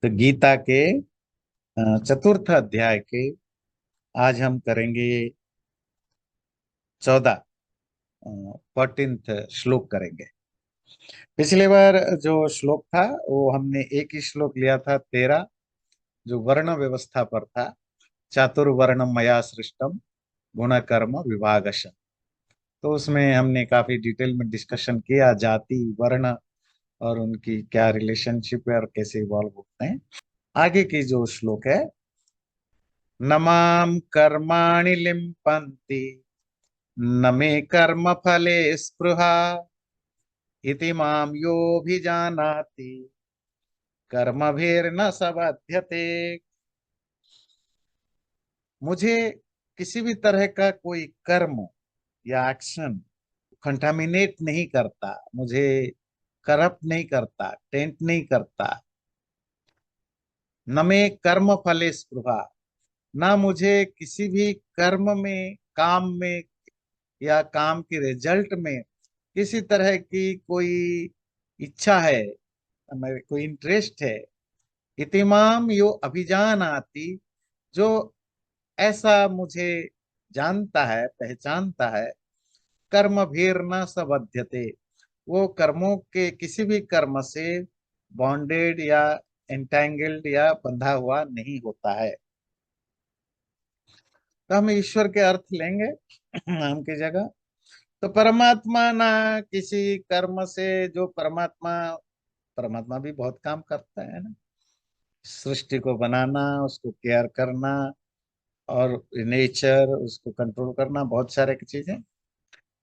तो गीता के चतुर्थ अध्याय के आज हम करेंगे 14 14th श्लोक करेंगे। पिछले बार जो श्लोक था वो हमने एक ही श्लोक लिया था 13, जो वर्ण व्यवस्था पर था। चातुर्वर्णम मया सृष्टम गुण कर्म विभागश। तो उसमें हमने काफी डिटेल में डिस्कशन किया जाति वर्ण और उनकी क्या रिलेशनशिप है और कैसे इवॉल्व होते हैं। आगे की जो श्लोक है, न माम कर्माणि लिम्पन्ति न मे कर्म फले स्पृहा इति माम योऽभिजानाति कर्मभिर्न सबध्यते। मुझे किसी भी तरह का कोई कर्म या एक्शन कंटामिनेट नहीं करता, मुझे करप्ट नहीं करता, टेंट नहीं करता। न मे कर्म फले स्पृहा, ना मुझे किसी भी कर्म में, काम में या काम के रिजल्ट में किसी तरह की कोई इच्छा है, मेरे कोई इंटरेस्ट है। इतिमाम यो अभिजान आती, जो ऐसा मुझे जानता है, पहचानता है। कर्म भीर न सबध्यते, वो कर्मों के किसी भी कर्म से बॉन्डेड या एंटेंगल्ड या बंधा हुआ नहीं होता है। तो हम ईश्वर के अर्थ लेंगे नाम की जगह। तो परमात्मा ना किसी कर्म से, जो परमात्मा परमात्मा भी बहुत काम करता है ना, सृष्टि को बनाना, उसको केयर करना और नेचर उसको कंट्रोल करना, बहुत सारे की चीजें।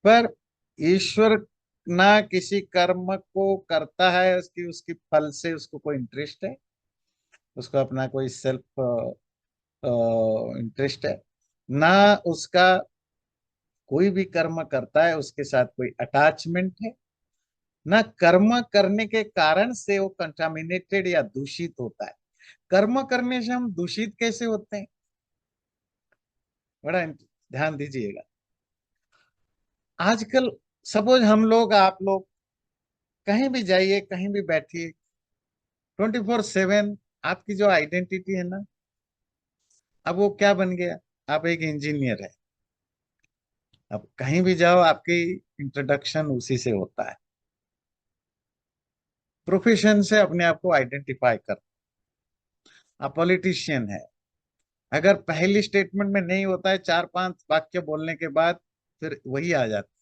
पर ईश्वर ना किसी कर्म को करता है, उसकी उसकी फल से उसको कोई इंटरेस्ट है, उसको अपना कोई सेल्फ इंटरेस्ट है। ना उसका कोई भी कर्म करता है उसके साथ कोई अटैचमेंट है। ना कर्म करने के कारण से वो कंटामिनेटेड या दूषित होता है। कर्म करने से हम दूषित कैसे होते हैं, बड़ा ध्यान दीजिएगा। आजकल सपोज हम लोग, आप लोग कहीं भी जाइए, कहीं भी बैठिए, 24/7 आपकी जो आइडेंटिटी है ना, अब वो क्या बन गया। आप एक इंजीनियर है, अब कहीं भी जाओ आपकी इंट्रोडक्शन उसी से होता है। प्रोफेशन से अपने आप को आइडेंटिफाई कर। आप पॉलिटिशियन है, अगर पहली स्टेटमेंट में नहीं होता है, 4-5 वाक्य बोलने के बाद फिर वही आ जाता है।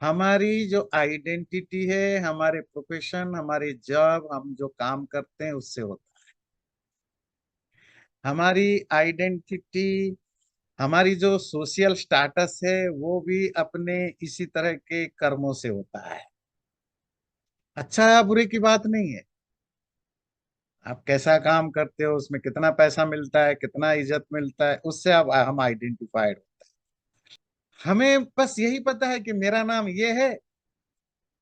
हमारी जो आइडेंटिटी है, हमारे प्रोफेशन, हमारी जॉब, हम जो काम करते हैं उससे होता है। हमारी आइडेंटिटी, हमारी जो सोशल स्टेटस है वो भी अपने इसी तरह के कर्मों से होता है। अच्छा या बुरे की बात नहीं है, आप कैसा काम करते हो, उसमें कितना पैसा मिलता है, कितना इज्जत मिलता है, उससे अब हम आइडेंटिफाइड। हमें बस यही पता है कि मेरा नाम ये है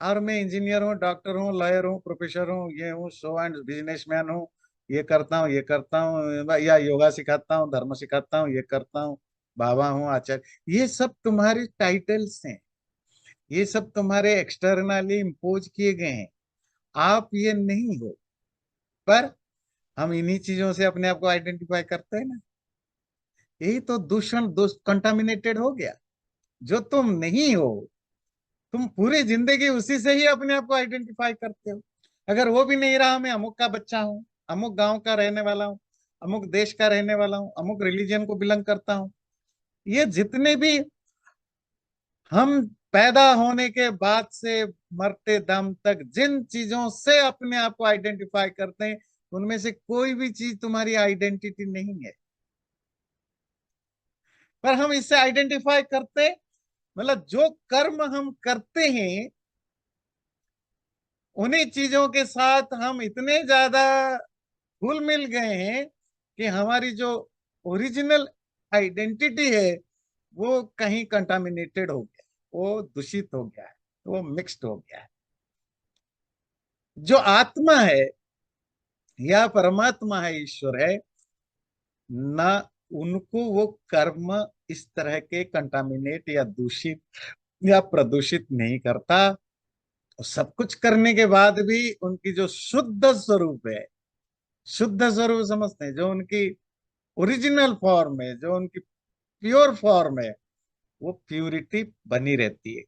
और मैं इंजीनियर हूँ, डॉक्टर हूँ, लॉयर हूँ, प्रोफेसर हूँ, ये हूँ, सो एंड बिजनेसमैन हूँ, ये करता हूँ, ये करता हूँ, या योगा सिखाता हूँ, धर्म सिखाता हूँ, ये करता हूँ, बाबा हूँ, आचार्य। ये सब तुम्हारी टाइटल्स हैं, ये सब तुम्हारे एक्सटर्नली इम्पोज किए गए हैं। आप ये नहीं हो। पर हम इन्हीं चीजों से अपने आप को आइडेंटिफाई करते हैं ना। यही तो दूषण कंटामिनेटेड हो गया। जो तुम नहीं हो, तुम पूरी जिंदगी उसी से ही अपने आप को आइडेंटिफाई करते हो। अगर वो भी नहीं रहा, मैं अमुक का बच्चा हूँ, अमुक गांव का रहने वाला हूँ, अमुक देश का रहने वाला हूँ, अमुक रिलीजन को बिलोंग करता हूँ, ये जितने भी हम पैदा होने के बाद से मरते दम तक जिन चीजों से अपने आप को आइडेंटिफाई करते हैं, उनमें से कोई भी चीज तुम्हारी आइडेंटिटी नहीं है। पर हम इससे आइडेंटिफाई करते, मतलब जो कर्म हम करते हैं उन्हीं चीजों के साथ हम इतने ज्यादा घुल मिल गए हैं कि हमारी जो ओरिजिनल आइडेंटिटी है वो कहीं कंटामिनेटेड हो गया, वो दूषित हो गया है, वो मिक्स्ड हो गया है। जो आत्मा है या परमात्मा है, ईश्वर है ना, उनको वो कर्म इस तरह के कंटामिनेट या दूषित या प्रदूषित नहीं करता। सब कुछ करने के बाद भी उनकी जो शुद्ध स्वरूप है, शुद्ध स्वरूप समझते हैं, जो उनकी ओरिजिनल फॉर्म है, जो उनकी प्योर फॉर्म है, वो प्यूरिटी बनी रहती है।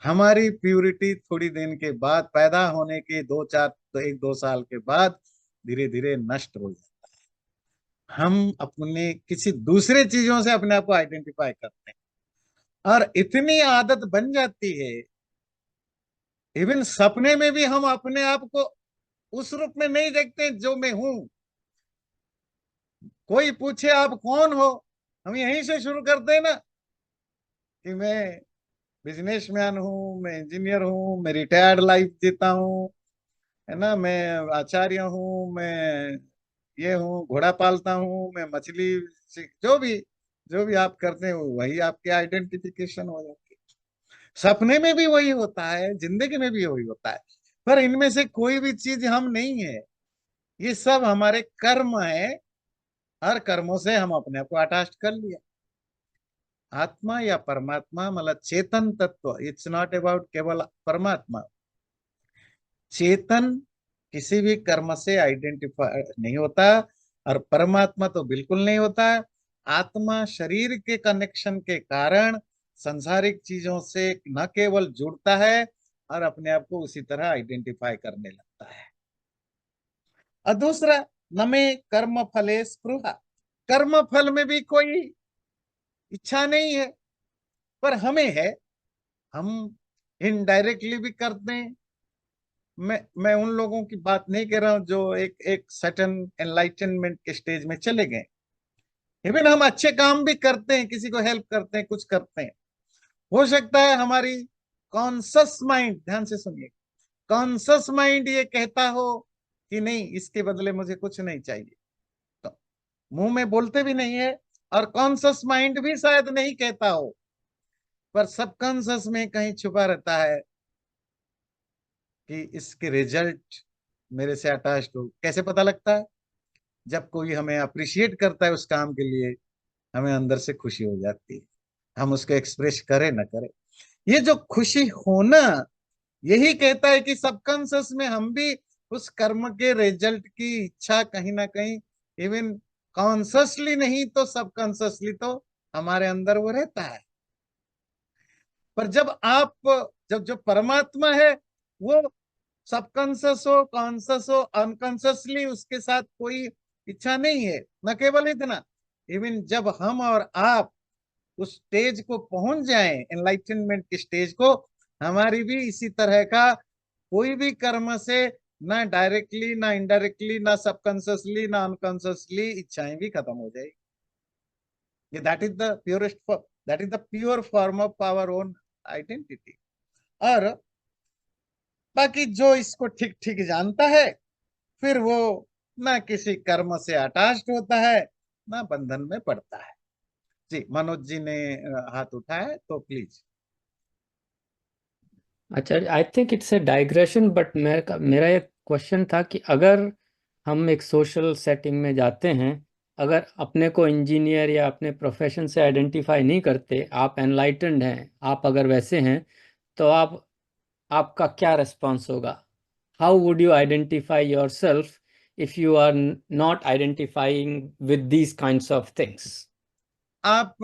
हमारी प्यूरिटी थोड़ी दिन के बाद, पैदा होने के दो चार, तो एक दो साल के बाद धीरे धीरे नष्ट हो जाती है। हम अपने किसी दूसरे चीजों से अपने आप को आइडेंटिफाई करते हैं, और इतनी आदत बन जाती है, इवन सपने में भी हम अपने आप को उस रूप में नहीं देखते जो मैं हूं। कोई पूछे आप कौन हो, हम यहीं से शुरू करते हैं ना, कि मैं बिजनेसमैन हूँ, मैं इंजीनियर हूँ, मैं रिटायर्ड लाइफ जीता हूँ, है ना, मैं आचार्य हूँ, मैं ये हूँ, घोड़ा पालता हूँ, मैं मछली जो भी आप करते हो, वही आपकी आइडेंटिफिकेशन हो जाती है। सपने में भी वही होता है, जिंदगी में भी वही होता है। पर इनमें से कोई भी चीज हम नहीं है, ये सब हमारे कर्म है। हर कर्मों से हम अपने आप को अटैच कर लिया। आत्मा या परमात्मा मतलब चेतन तत्व, इट्स नॉट अबाउट केवल परमात्मा। चेतन किसी भी कर्म से आइडेंटिफाई नहीं होता, और परमात्मा तो बिल्कुल नहीं होता। आत्मा शरीर के कनेक्शन के कारण संसारिक चीजों से न केवल जुड़ता है, और अपने आप को उसी तरह आइडेंटिफाई करने लगता है। और दूसरा, न में कर्म फले स्पृहा, कर्म फल में भी कोई इच्छा नहीं है, पर हमें है। हम इनडायरेक्टली भी करते हैं। मैं उन लोगों की बात नहीं कर रहा हूं जो एक एक सर्टेन एनलाइटनमेंट के स्टेज में चले गए। इवन हम अच्छे काम भी करते हैं, किसी को हेल्प करते हैं, कुछ करते हैं। हो सकता है हमारी कॉन्शस माइंड, ध्यान से सुनिए, कॉन्शस माइंड ये कहता हो कि नहीं, इसके बदले मुझे कुछ नहीं चाहिए, तो मुंह में बोलते भी नहीं है। और कॉन्शस माइंड भी शायद नहीं कहता हो, पर सबकॉन्शस में कहीं छुपा रहता है कि इसके रिजल्ट मेरे से अटैच्ड हो। कैसे पता लगता है? जब कोई हमें अप्रिशिएट करता है उस काम के लिए, हमें अंदर से खुशी हो जाती है, हम उसको एक्सप्रेस करें ना करें। ये जो खुशी होना, यही कहता है कि सबकॉन्शियस में हम भी उस कर्म के रिजल्ट की इच्छा कहीं ना कहीं, इवन कॉन्शियसली नहीं तो सबकॉन्शियसली तो हमारे अंदर वो रहता है। पर जब जो परमात्मा है, वो सबकॉन्शियस हो, कॉन्शियस हो, अनकॉन्शियसली उसके साथ कोई इच्छा नहीं है। न केवल इतना, इवन जब हम और आप उस स्टेज को पहुंच जाएं, एनलाइटनमेंट के स्टेज को, हमारी भी इसी तरह का कोई भी कर्म से, ना डायरेक्टली, ना इनडायरेक्टली, ना सबकॉन्शियसली, ना अनकॉन्शियसली इच्छाएं भी खत्म हो जाएगी। ये that is the pure form of our own identity. और बाकी जो इसको ठीक ठीक जानता है, फिर वो ना किसी कर्म से अटैच्ड होता है, ना बंधन में पड़ता है। जी, मनोज जी ने हाथ उठाया है, तो प्लीज। अच्छा, I think it's a digression, but मेरा एक क्वेश्चन था कि अगर हम एक सोशल सेटिंग में जाते हैं, अगर अपने को इंजीनियर या अपने प्रोफेशन से आइडेंटिफाई नहीं करते, आप एनलाइटेंड हैं, आप अगर वैसे हैं, तो आपका क्या रेस्पॉन्स होगा? How would you identify yourself if you are not identifying with these kinds of things? आप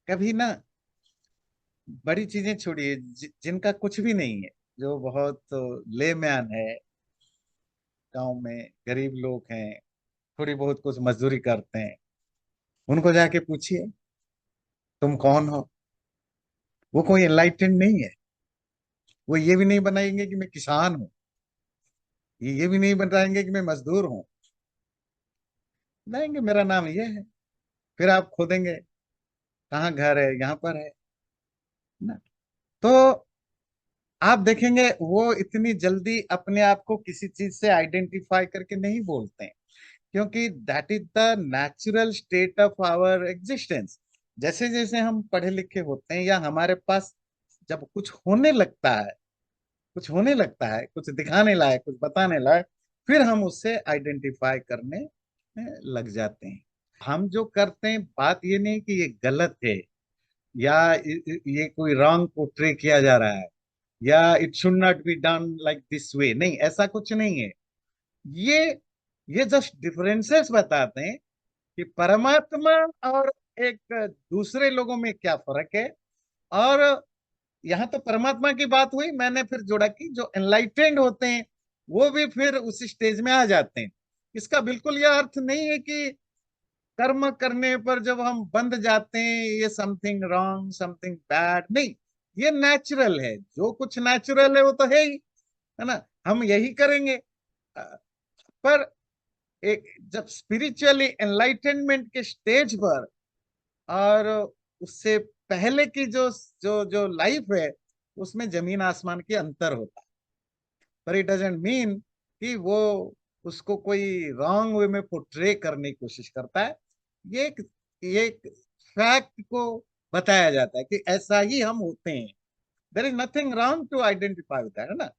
कभी ना बड़ी चीजें छोड़िए, जिनका कुछ भी नहीं है, जो बहुत लेमैन है, गांव में गरीब लोग हैं, थोड़ी बहुत कुछ मजदूरी करते हैं, उनको जाके पूछिए तुम कौन हो। वो कोई एनलाइटेंड नहीं है। वो ये भी नहीं बनाएंगे कि मैं किसान हूँ, ये भी नहीं बताएंगे कि मैं मजदूर हूँ। बताएंगे मेरा नाम ये है। फिर आप खोदेंगे कहाँ घर है, यहाँ पर है ना। तो आप देखेंगे वो इतनी जल्दी अपने आप को किसी चीज से आइडेंटिफाई करके नहीं बोलते हैं, क्योंकि that is the natural state of our existence. जैसे जैसे हम पढ़े लिखे होते हैं, या हमारे पास जब कुछ होने लगता है, कुछ होने लगता है, कुछ दिखाने लायक, कुछ बताने लायक, फिर हम उससे आइडेंटिफाई करने में लग जाते हैं। हम जो करते हैं, बात ये नहीं कि ये गलत है, या ये कोई रॉन्ग पोर्ट्रे किया जा रहा है, या it should not be done like this way, नहीं, ऐसा कुछ नहीं है। ये ये जस्ट डिफरेंसेस बताते हैं कि परमात्मा और एक दूसरे लोगों में क्या फर्क है। और यहाँ तो परमात्मा की बात हुई, मैंने फिर जोड़ा कि जो एनलाइटेंड होते हैं वो भी फिर उस स्टेज में आ जाते हैं। इसका बिल्कुल यह अर्थ नहीं है कि कर्म करने पर जब हम बंध जाते हैं ये समथिंग रॉन्ग, समथिंग बैड, नहीं। ये नेचुरल है, जो कुछ नेचुरल है वो तो है ही, है ना। हम यही करेंगे। पर एक जब स्पिरिचुअली एनलाइटनमेंट के स्टेज पर और उससे पहले की जो जो जो लाइफ है, उसमें जमीन आसमान के अंतर होता है। पर इट डजंट मीन कि वो उसको कोई रॉन्ग वे में पोर्ट्रे करने की कोशिश करता है। ये एक फैक्ट को बताया जाता है कि ऐसा ही हम होते हैं। There is nothing wrong to identify with that, है ना।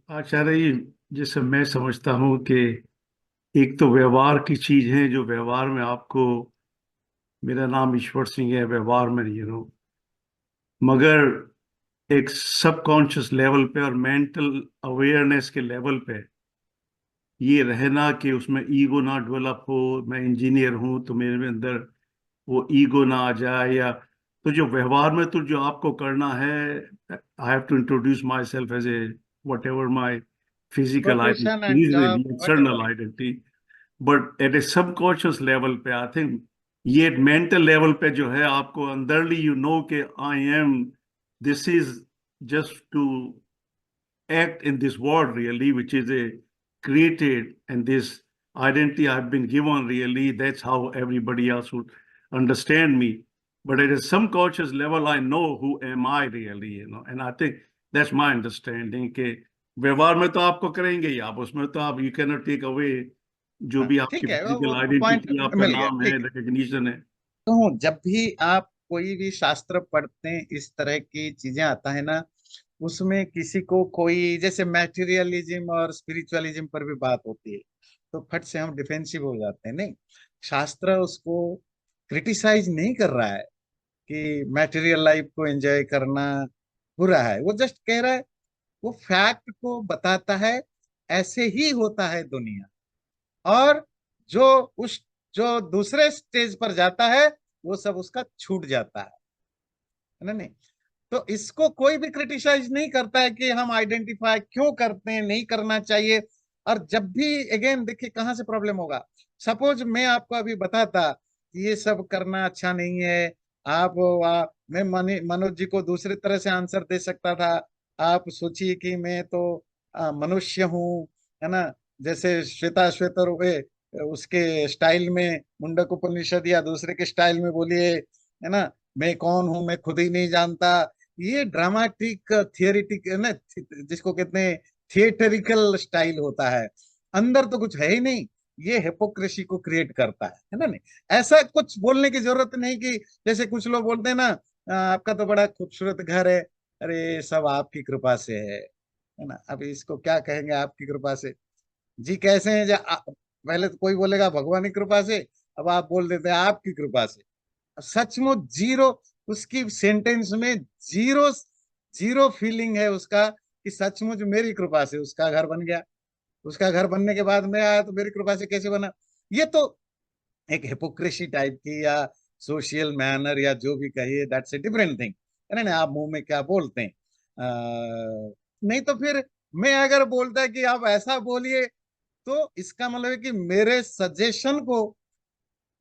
आचार्य जी, जैसे मैं समझता हूँ कि एक तो व्यवहार की चीज है, जो व्यवहार में आपको, मेरा नाम ईश्वर सिंह है, व्यवहार में मगर एक सबकॉन्शियस लेवल पे और मेंटल अवेयरनेस के लेवल पे ये रहना कि उसमें ईगो ना डेवलप हो। मैं इंजीनियर हूं तो मेरे अंदर वो ईगो ना आ जाए, या तो जो व्यवहार में तो जो आपको करना है, I have to introduce myself as a whatever my physical profession and identity, job what external ever. Identity. But at a subconscious level पे आई थिंक ये मेंटल लेवल पे जो है आपको अंदरली यू नो कि I am, this is just to act in this world really, which is a created, and this identity I've been given really, that's how everybody else would understand me. But at a some conscious level, I know who am I really. And I think that's my understanding कि व्यवहार में तो आपको करेंगे ही आप, उसमें तो आप, you can not take away जो हाँ, भी आपकी ठीक है, फिजिकल वो पॉइंट आइडेंटिटी, आपका मिल गया, नाम है, ठीक है। रिकग्निशन है। तो जब भी आप कोई भी शास्त्र पढ़ते हैं, इस तरह की चीजें आता है ना, उसमें किसी को कोई जैसे मैटेरियलिज्म और स्पिरिचुअलिज्म पर भी बात होती है, तो फट से हम डिफेंसिव हो जाते हैं। नहीं, शास्त्र उसको क्रिटिसाइज नहीं कर रहा है कि मैटेरियल लाइफ को एंजॉय करना बुरा है। वो जस्ट कह रहा है, वो फैक्ट को बताता है, ऐसे ही होता है दुनिया। और जो उस जो दूसरे स्टेज पर जाता है, वो सब उसका छूट जाता है ना। नहीं, तो इसको कोई भी क्रिटिसाइज नहीं करता है कि हम आइडेंटिफाई क्यों करते हैं, नहीं करना चाहिए। और जब भी अगेन देखिए कहाँ से प्रॉब्लम होगा। सपोज मैं आपको अभी बताता कि ये सब करना अच्छा नहीं है, मैं मनोज जी को दूसरी तरह से आंसर दे सकता था। आप सोचिए कि मैं तो मनुष्य हूँ, है ना। जैसे श्वेता श्वेतर हुए, उसके स्टाइल में मुंडक उपनिषद या दूसरे के स्टाइल में बोलिए, है ना। मैं कौन हूं, मैं खुद ही नहीं जानता। ये ड्रामाटिक थियरिटिक ना, जिसको कहते हैं थिएटरिकल स्टाइल होता है। अंदर तो कुछ है ही नहीं। ये हिपोक्रेसी को क्रिएट करता है ना। नहीं, ऐसा कुछ बोलने की जरूरत नहीं कि जैसे कुछ लोग बोलते हैं ना, आपका तो बड़ा खूबसूरत घर है, अरे सब आपकी कृपा से है ना। अब इसको क्या कहेंगे, आपकी कृपा से जी कैसे हैं पहले तो कोई बोलेगा भगवान की कृपा से, अब आप बोल देते हैं आपकी कृपा से। सचमुच जीरो, उसकी सेंटेंस में जीरो, जीरो फीलिंग है उसका कि सचमुच मेरी कृपा से उसका घर बन गया। उसका घर बनने के बाद मैं आया तो मेरी कृपा से कैसे बना। ये तो एक हिपोक्रेसी टाइप की या सोशल मैनर या जो भी कहिए, दैट्स ए डिफरेंट थिंग, है ना। आप मुंह में क्या बोलते हैं। नहीं तो फिर मैं अगर बोलता कि आप ऐसा बोलिए, तो इसका मतलब है कि मेरे सजेशन को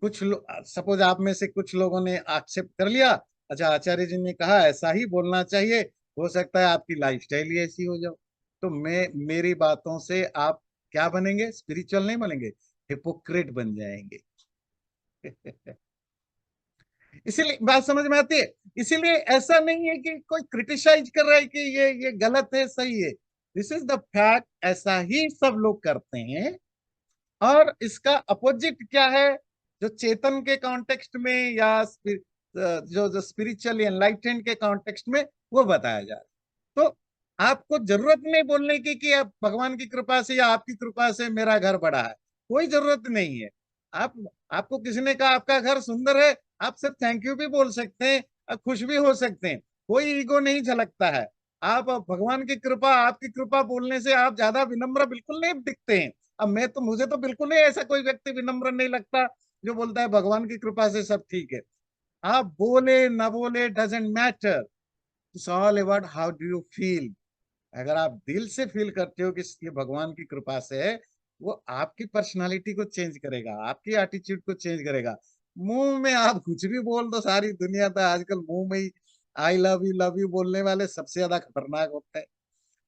कुछ सपोज आप में से कुछ लोगों ने एक्सेप्ट कर लिया। अच्छा, आचार्य जी ने कहा ऐसा ही बोलना चाहिए, हो सकता है आपकी लाइफस्टाइल ही ऐसी हो जाओ। तो मैं मेरी बातों से आप क्या बनेंगे, स्पिरिचुअल नहीं बनेंगे, हिपोक्रेट बन जाएंगे। इसीलिए बात समझ में आती है। इसीलिए ऐसा नहीं है कि कोई क्रिटिसाइज कर रहा है कि ये गलत है, सही है। दिस इज द फैक्ट, ऐसा ही सब लोग करते हैं। और इसका अपोजिट क्या है, जो चेतन के कॉन्टेक्स्ट में या जो जो स्पिरिचुअली एनलाइटेंड के कॉन्टेक्स्ट में, वो बताया जा रहा है। तो आपको जरूरत नहीं बोलने की कि आप भगवान की कृपा से या आपकी कृपा से मेरा घर बड़ा है, कोई जरूरत नहीं है। आप आपको किसी ने कहा आपका घर सुंदर है, आप सिर्फ थैंक यू भी बोल सकते हैं और खुश भी हो सकते हैं। कोई ईगो नहीं झलकता है। आप भगवान की कृपा, आपकी कृपा बोलने से आप ज्यादा विनम्र बिल्कुल नहीं दिखते हैं। अब मुझे तो बिल्कुल नहीं ऐसा कोई व्यक्ति विनम्र नहीं लगता जो बोलता है भगवान की कृपा से सब ठीक है। आप बोले ना बोले doesn't matter, it's all about how do you feel. अगर आप दिल से फील करते हो कि ये भगवान की कृपा से है, वो आपकी पर्सनालिटी को चेंज करेगा, आपकी एटीट्यूड को चेंज करेगा। मुंह में आप कुछ भी बोल दो, सारी दुनिया तो आजकल मुंह में ही आई लव यू बोलने वाले सबसे ज्यादा खतरनाक होते हैं।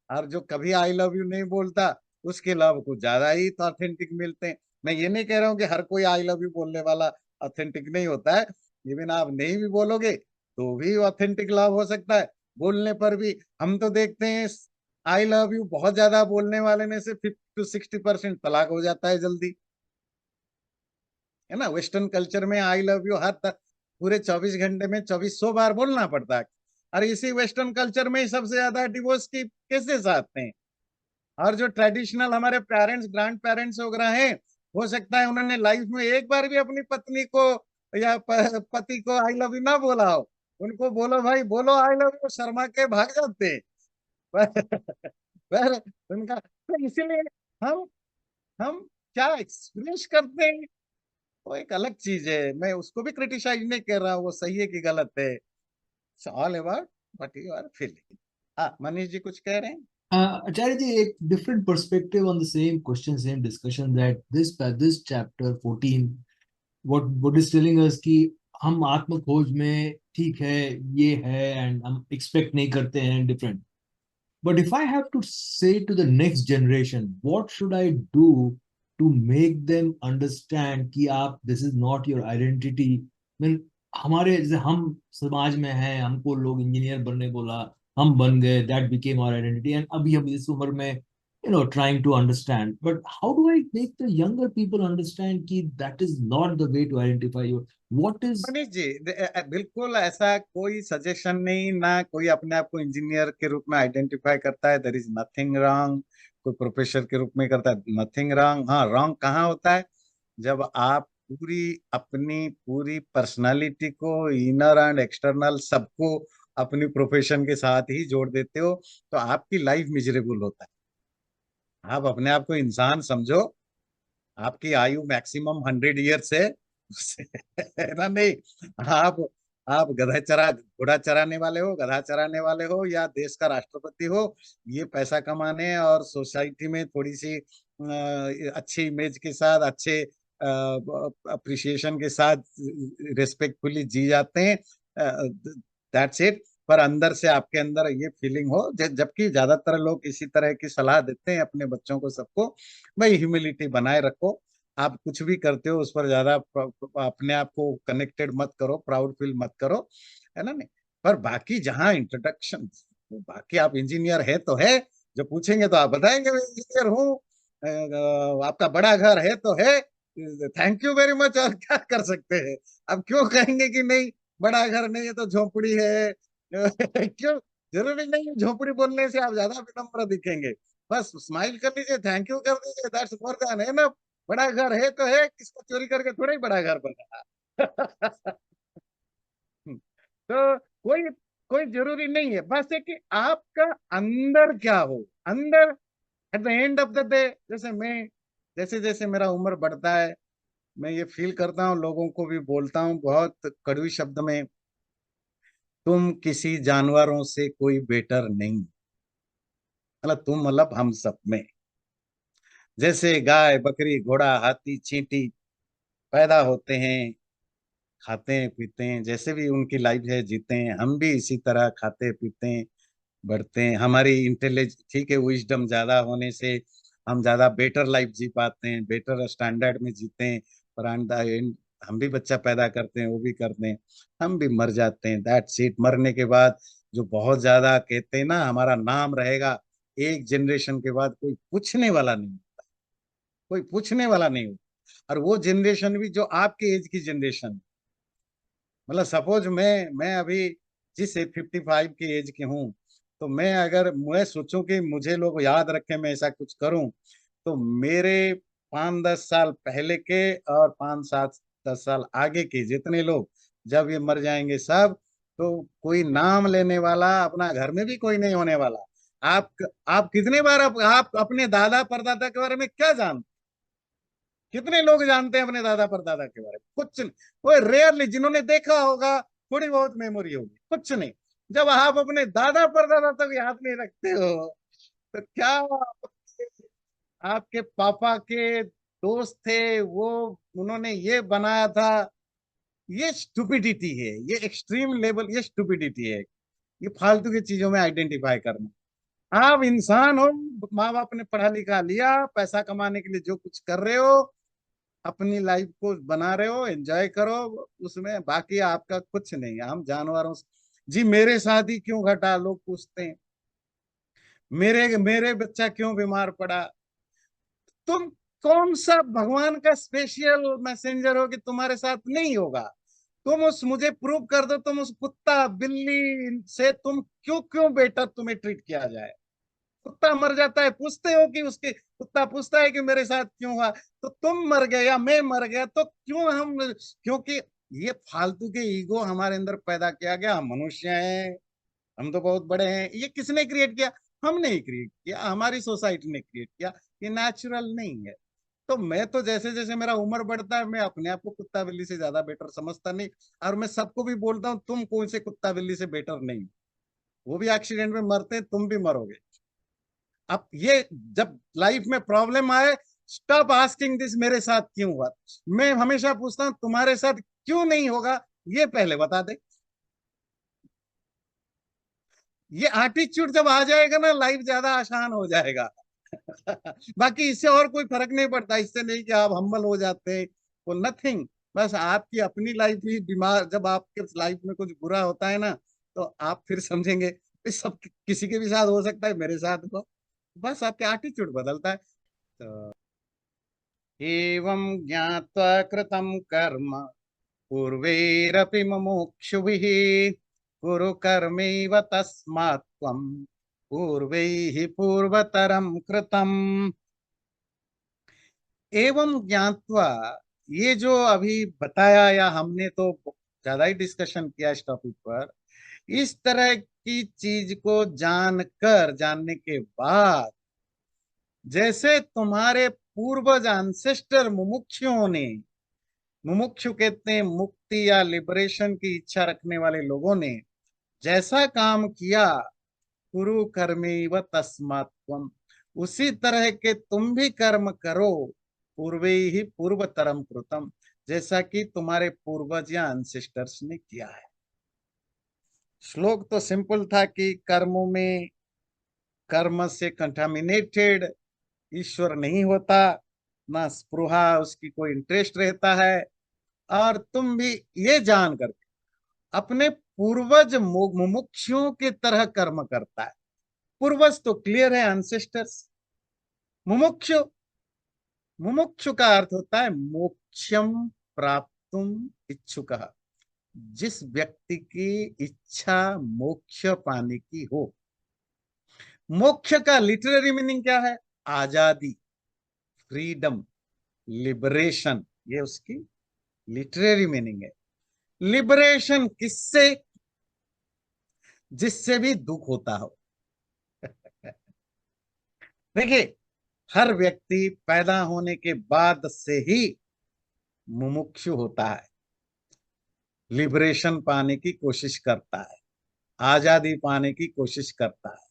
और जो कभी आई लव यू नहीं बोलता, उसके लव कुछ ज्यादा ही तो ऑथेंटिक मिलते हैं। मैं ये नहीं कह रहा हूँ कि हर कोई आई लव यू बोलने वाला ऑथेंटिक नहीं होता है। इवन आप नहीं भी बोलोगे तो भी ऑथेंटिक लव हो सकता है, बोलने पर भी। हम तो देखते हैं आई लव यू बहुत ज्यादा बोलने वाले में से 50 to 60% तलाक हो जाता है जल्दी, है ना। वेस्टर्न कल्चर में आई लव यू हर तक पूरे 24 घंटे में 2400 बार बोलना पड़ता है। और इसी वेस्टर्न कल्चर में ही सबसे ज्यादा डिवोर्स की केसेस आते हैं। और जो ट्रेडिशनल हमारे पेरेंट्स ग्रैंड पेरेंट्स वगैरह हैं, हो सकता है उन्होंने लाइफ में एक बार भी अपनी पत्नी को या पति को आई लव यू ना बोला हो। उनको बोलो भाई बोलो आई लव यू, शर्मा के भाग जाते हैं। पर उनका तो इसीलिए हम हम क्या एक्सपीरियंस करते हैं वो एक अलग चीज है। मैं उसको भी क्रिटिसाइज नहीं कर रहा हूँ, वो सही है कि गलत है। It's all about what you are feeling. हाँ, मनीष जी कुछ कह रहे हैं। Acharya ji, a different perspective on the same question, same discussion, that this chapter 14, what is telling us कि हम आत्म खोज में ठीक है, ये है, and हम expect नहीं करते हैं different. But if I have to say to the next generation, what should I do to make them understand कि आप this is not your identity? I mean, हमारे जैसे हम समाज में हैं, हमको लोग इंजीनियर बनने बोला, हम बन गए, that became our identity, and अभी हम इस उम्र में trying to understand. But how do I make the younger people understand कि that is not the way to identify you? What is Manish ji, बिल्कुल ऐसा कोई सजेशन नहीं, ना कोई अपने आप को इंजीनियर के रूप में आइडेंटिफाई करता है। There is nothing wrong. कोई प्रोफेसर के रूप में करता है, नथिंग रॉन्ग। हाँ, रॉन्ग कहाँ होता है? जब आप अपनी पूरी पर्सनालिटी को, इनर एंड एक्सटर्नल सबको अपनी प्रोफेशन के साथ ही जोड़ देते हो, तो आपकी लाइफ मिजरेबल होता है। आप अपने आप को इंसान समझो। आपकी आयु मैक्सिमम 100 ईयर्स है। है ना? नहीं, आप आप गधा चरा घोड़ा चराने वाले हो, गधा चराने वाले हो, या देश का राष्ट्रपति हो, ये पैसा कमाने और सोसाइटी में थोड़ी सी अच्छी इमेज के साथ, अच्छे अप्रिसिएशन के साथ रिस्पेक्टफुली जी जाते हैं। That's it. पर अंदर से आपके अंदर ये फीलिंग हो, जबकि ज्यादातर लोग इसी तरह की सलाह देते हैं अपने बच्चों को, सबको, भाई ह्यूमिलिटी बनाए रखो। आप कुछ भी करते हो उस पर ज्यादा अपने आप को कनेक्टेड मत करो, प्राउड फील मत करो, है ना? नहीं, पर बाकी जहाँ इंट्रोडक्शन, बाकी आप इंजीनियर है तो है, जो पूछेंगे तो आप बताएंगे मैं इंजीनियर हूँ। आपका बड़ा घर है तो है, थैंक यू वेरी मच, और क्या कर सकते हैं। अब क्यों कहेंगे कि नहीं बड़ा घर नहीं है तो झोपड़ी है? क्यों? जरूरी नहीं है झोपड़ी बोलने से आप ज्यादा विनम्र दिखेंगे। बस स्माइल कर लीजिए, थैंक यू कर दीजिए, दैट्स मोर देन, है ना? बड़ा घर है तो है, किसको चोरी करके थोड़ा ही बड़ा घर बना। तो कोई कोई जरूरी नहीं है, बस है कि आपका अंदर क्या हो। अंदर at the end of the day, जैसे जैसे मेरा उम्र बढ़ता है, मैं ये फील करता हूँ, लोगों को भी बोलता हूँ बहुत कड़वी शब्द में, तुम किसी जानवरों से कोई बेटर नहीं। मतलब तुम, मतलब हम सब में, जैसे गाय बकरी घोड़ा हाथी चींटी पैदा होते हैं, खाते हैं पीते हैं, जैसे भी उनकी लाइफ है जीते हैं, हम भी इसी तरह खाते पीते हैं, बढ़ते हैं। हमारी इंटेलिजेंस ठीक है, विजडम ज्यादा होने से हम ज्यादा बेटर लाइफ जी पाते हैं, बेटर स्टैंडर्ड में जीते हैं। पर एट द एंड हम भी बच्चा पैदा करते हैं, वो भी करते हैं, हम भी मर जाते हैं। That's it. मरने के बाद जो बहुत ज्यादा कहते हैं ना, हमारा नाम रहेगा, एक जनरेशन के बाद कोई पूछने वाला नहीं, कोई पूछने वाला नहीं हो। और वो जनरेशन भी जो आपके एज की जनरेशन, मतलब सपोज मैं अभी जिस 55 की एज की हूँ, तो मैं सोचूं कि मुझे लोग याद रखें, मैं ऐसा कुछ करूं, तो मेरे 5-10 साल पहले के और 5-7-10 साल आगे के जितने लोग जब ये मर जाएंगे सब, तो कोई नाम लेने वाला अपना घर में भी कोई नहीं होने वाला। आप कितने बार आप अपने दादा परदादा के बारे में क्या जानते? कितने लोग जानते हैं अपने दादा परदादा के बारे में? कुछ नहीं। कोई रेयरली, जिन्होंने देखा होगा, थोड़ी बहुत मेमोरी होगी, कुछ नहीं। जब आप अपने दादा परदादा तक याद नहीं रखते हो, तो क्या आपके पापा के दोस्त थे वो, उन्होंने ये बनाया था? ये स्टुपिडिटी है, ये एक्सट्रीम लेवल, ये स्टुपिडिटी है। ये फालतू की चीजों में आइडेंटिफाई करना। आप इंसान हो, माँ बाप ने पढ़ा लिखा लिया, पैसा कमाने के लिए जो कुछ कर रहे हो, अपनी लाइफ को बना रहे हो, एंजॉय करो उसमें, बाकी आपका कुछ नहीं है। हम जानवरों से, जी मेरे साथ ही क्यों घटा, लोग पूछते हैं, मेरे मेरे बच्चा क्यों बीमार पड़ा। तुम कौन सा भगवान का स्पेशल मैसेंजर हो कि तुम्हारे साथ नहीं होगा? तुम उस, मुझे प्रूव कर दो, तुम उस कुत्ता बिल्ली से तुम क्यों क्यों बेटर तुम्हें ट्रीट किया जाए। कुत्ता मर जाता है, पूछते हो कि उसके, कुत्ता पूछता है कि मेरे साथ क्यों हुआ, तो तुम मर गए या मैं मर गया तो क्यों हम, क्योंकि ये फालतू के ईगो हमारे अंदर पैदा किया गया। हम मनुष्य हैं, हम तो बहुत बड़े हैं। ये किसने क्रिएट किया? हमने ही क्रिएट किया, हमारी सोसाइटी ने क्रिएट किया। ये नेचुरल नहीं है। तो मैं तो जैसे जैसे मेरा उम्र बढ़ता है, मैं अपने आप को कुत्ता बिल्ली से ज्यादा बेटर समझता नहीं। और मैं सबको भी बोलता हूँ, तुम कौन से कुत्ता बिल्ली से बेटर नहीं। वो भी एक्सीडेंट में मरते हैं, तुम भी मरोगे। अब ये, जब लाइफ में प्रॉब्लम आए, स्टॉप आस्किंग दिस मेरे साथ क्यों हुआ। मैं हमेशा पूछता हूँ तुम्हारे साथ क्यों नहीं होगा, ये पहले बता दे। ये एटीट्यूड जब आ जाएगा ना, लाइफ ज्यादा आसान हो जाएगा। बाकी इससे और कोई फर्क नहीं पड़ता। इससे नहीं कि आप हम्बल हो जाते हैं, वो नथिंग। बस आपकी अपनी लाइफ ही बीमार, जब आपके लाइफ में कुछ बुरा होता है ना, तो आप फिर समझेंगे इस सब किसी के भी साथ हो सकता है, मेरे साथ को। बस आपके एटीट्यूड बदलता है। तो एवं ज्ञात्वा कृतं कर्म पूर्वैरपि मुमुक्षुभिः कुरु कर्मैव तस्मात् त्वं पूर्वैः पूर्वतरं कृतम्। एवं ज्ञात्वा, ये जो अभी बताया, या हमने तो ज्यादा ही डिस्कशन किया इस टॉपिक पर, इस तरह की चीज को जानकर, जानने के बाद, जैसे तुम्हारे पूर्वज एंसेस्टर मुमुक्षुओं ने, मुमुक्षु कहते हैं मुक्ति या लिबरेशन की इच्छा रखने वाले लोगों ने जैसा काम किया, कुरु कर्मेव तस्मात् त्वम्, उसी तरह के तुम भी कर्म करो। पूर्वे ही पूर्वतरम कृतम, जैसा कि तुम्हारे पूर्वज या एंसेस्टर्स ने किया है। श्लोक तो सिंपल था कि कर्मों में, कर्म से कंटामिनेटेड ईश्वर नहीं होता, ना स्पृहा उसकी कोई इंटरेस्ट रहता है। और तुम भी ये जान कर अपने पूर्वज मुमुक्षुओं की तरह कर्म करता है। पूर्वज तो क्लियर है, एंसेस्टर्स। मुमुक्षु, मुमुक्षु का अर्थ होता है मोक्षम प्राप्तुम इच्छुक, जिस व्यक्ति की इच्छा मोक्ष पाने की हो। मोक्ष का लिटरेरी मीनिंग क्या है? आजादी, फ्रीडम, लिबरेशन, ये उसकी लिटरेरी मीनिंग है। लिबरेशन किससे? जिससे भी दुख होता हो। देखिए, हर व्यक्ति पैदा होने के बाद से ही मुमुक्षु होता है, लिबरेशन पाने की कोशिश करता है, आजादी पाने की कोशिश करता है,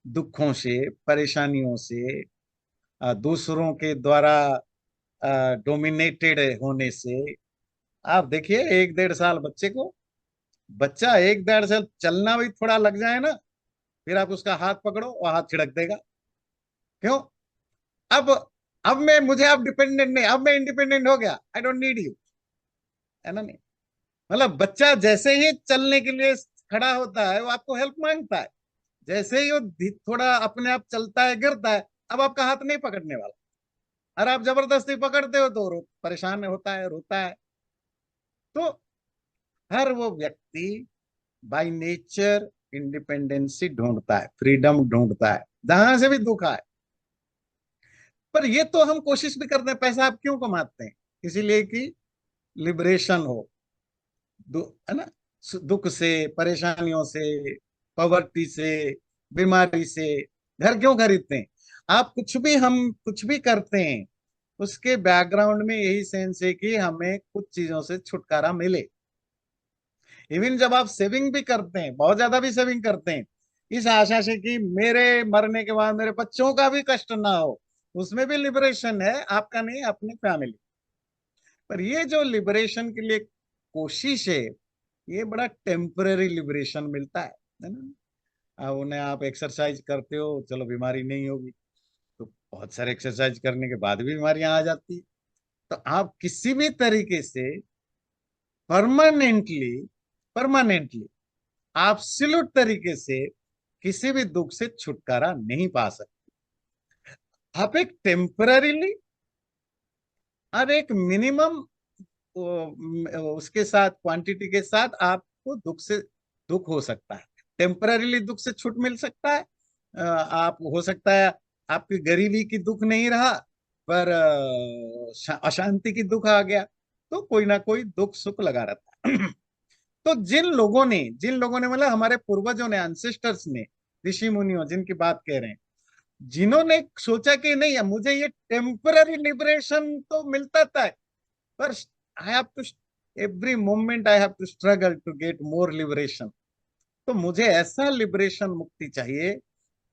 दुखों से, परेशानियों से, दूसरों के द्वारा डोमिनेटेड होने से। आप देखिए, 1-1.5 साल बच्चे को, बच्चा 1-1.5 साल चलना भी थोड़ा लग जाए ना, फिर आप उसका हाथ पकड़ो और हाथ छिड़क देगा। क्यों? अब अब मैं, मुझे अब डिपेंडेंट नहीं, अब मैं इंडिपेंडेंट हो गया, आई डोंट नीड यू, है ना? नहीं, मतलब बच्चा जैसे ही चलने के लिए खड़ा होता है, वो आपको हेल्प मांगता है। जैसे ही वो थोड़ा अपने आप चलता है, गिरता है, अब आपका हाथ नहीं पकड़ने वाला। और आप जबरदस्ती पकड़ते हो तो परेशान होता है, रोता है। तो हर वो व्यक्ति बाय नेचर इंडिपेंडेंसी ढूंढता है, फ्रीडम ढूंढता है, जहां से भी दुख आए। पर ये तो हम कोशिश भी करते हैं। पैसा आप क्यों कमाते हैं? इसीलिए कि लिबरेशन हो, है ना? दुख से, परेशानियों से, पॉवर्टी से, बीमारी से घर क्यों खरीदते हैं? आप कुछ भी, हम कुछ भी करते हैं, उसके बैकग्राउंड में यही सेंस है कि हमें कुछ चीजों से छुटकारा मिले। इवन जब आप सेविंग भी करते हैं, बहुत ज्यादा भी सेविंग करते हैं, इस आशा से कि मेरे मरने के बाद मेरे बच्चों का भी कष्ट ना हो, उसमें भी लिबरेशन है, आपका नहीं, अपनी फैमिली। पर ये जो लिबरेशन के लिए कोशिश है, ये बड़ा टेम्पररी लिबरेशन मिलता है ना। अब उन्हें आप एक्सरसाइज करते हो, चलो बीमारी नहीं होगी, तो बहुत सारे एक्सरसाइज करने के बाद भी बीमारियां आ जाती है। तो आप किसी भी तरीके से परमानेंटली परमानेंटली एब्सोल्यूट तरीके से किसी भी दुख से छुटकारा नहीं पा सकते। आप एक टेम्पररीली और एक मिनिमम उसके साथ, क्वांटिटी के साथ आपको दुख से, दुख हो सकता है, टेम्पररीली दुख से छूट मिल सकता है। आप, हो सकता है आपकी गरीबी की दुख नहीं रहा, पर अशांति की दुख आ गया, तो कोई ना कोई दुख सुख लगा रहता है। तो जिन लोगों ने मतलब हमारे पूर्वजों ने, एंसेस्टर्स ने, ऋषि मुनियों जिनकी बात कह रहे हैं, जिन्होंने सोचा कि नहीं, मुझे ये टेम्पररी लिबरेशन तो मिलता था, पर I have to, every moment I have to struggle to get more liberation. तो मुझे ऐसा लिबरेशन, मुक्ति चाहिए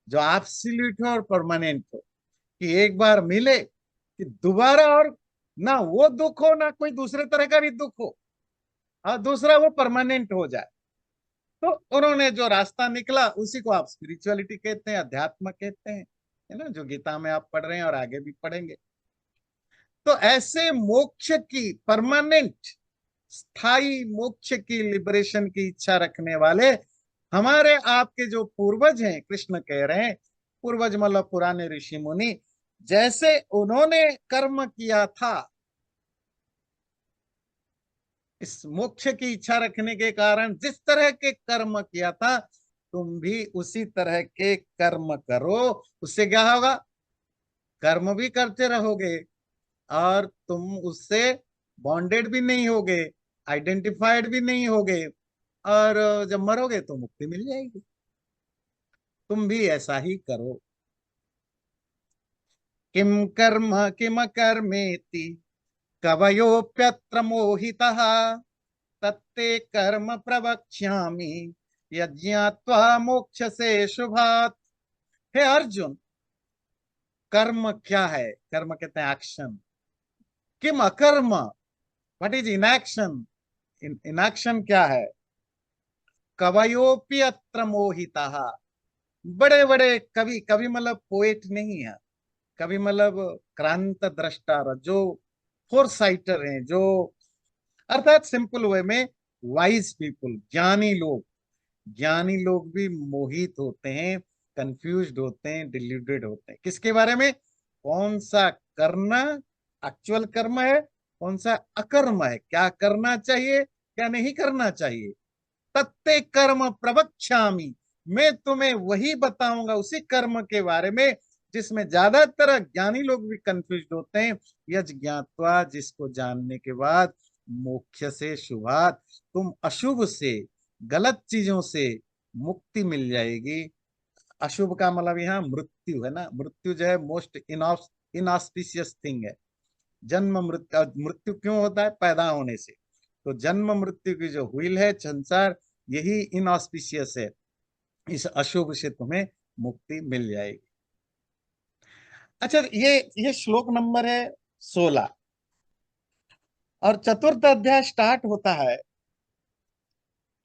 जो एब्सोल्यूट हो और परमानेंट हो, कि एक बार मिले कि दोबारा और ना वो दुख हो, ना कोई दूसरे तरह का भी दुख हो, और दूसरा वो परमानेंट हो जाए। तो उन्होंने जो रास्ता निकला, उसी को आप स्पिरिचुअलिटी कहते हैं, अध्यात्म कहते हैं, है ना, जो गीता में आप पढ़ रहे हैं और आगे भी पढ़ेंगे। तो ऐसे मोक्ष की, परमानेंट स्थायी मोक्ष की, लिबरेशन की इच्छा रखने वाले हमारे आपके जो पूर्वज हैं, कृष्ण कह रहे हैं, पूर्वज मतलब पुराने ऋषि मुनि, जैसे उन्होंने कर्म किया था, इस मोक्ष की इच्छा रखने के कारण जिस तरह के कर्म किया था, तुम भी उसी तरह के कर्म करो। उससे क्या होगा? कर्म भी करते रहोगे, और तुम उससे बॉन्डेड भी नहीं होगे, आइडेंटिफाइड भी नहीं होगे, और जब मरोगे तो मुक्ति मिल जाएगी। तुम भी ऐसा ही करो। किम कर्म किम कर्मेति कवयोप्यत्र मोहितः, तत्ते कर्म प्रवक्ष्यामि यज्ञात्वा मोक्ष से शुभात्। हे अर्जुन, कर्म क्या है? कर्म कहते हैं एक्शन। किम अकर्म, व्हाट इज इनएक्शन? इनएक्शन क्या है? कवयोपि अत्र मोहितः। बड़े बड़े कवि, कवि मतलब पोएट नहीं है, कवि मतलब क्रांत दृष्टा, जो फोरसाइटर हैं, जो अर्थात सिंपल वे में वाइज पीपुल, ज्ञानी लोग भी मोहित होते हैं, कंफ्यूज्ड होते हैं, डिल्यूडेड होते हैं। किसके बारे में? कौन सा करना एक्चुअल कर्म है, कौन सा अकर्म है, क्या करना चाहिए, क्या नहीं करना चाहिए। तत्ते कर्म प्रवक्ष्यामि, मैं तुम्हें वही बताऊंगा, उसी कर्म के बारे में जिसमें ज्यादातर ज्ञानी लोग भी कंफ्यूज होते हैं। यज ज्ञात्वा, जिसको जानने के बाद, मोक्ष से शुभात, तुम अशुभ से, गलत चीजों से मुक्ति मिल जाएगी। अशुभ का मतलब यहाँ मृत्यु है ना, मृत्यु जो है मोस्ट इनऑस्पिशियस थिंग है। जन्म मृत्यु, मृत्यु क्यों होता है? पैदा होने से। तो जन्म मृत्यु की जो व्हील है संसार, यही इनऑस्पिशियस है। इस अशुभ से तुम्हें मुक्ति मिल जाएगी। अच्छा, ये श्लोक नंबर है 16, और चतुर्थ अध्याय स्टार्ट होता है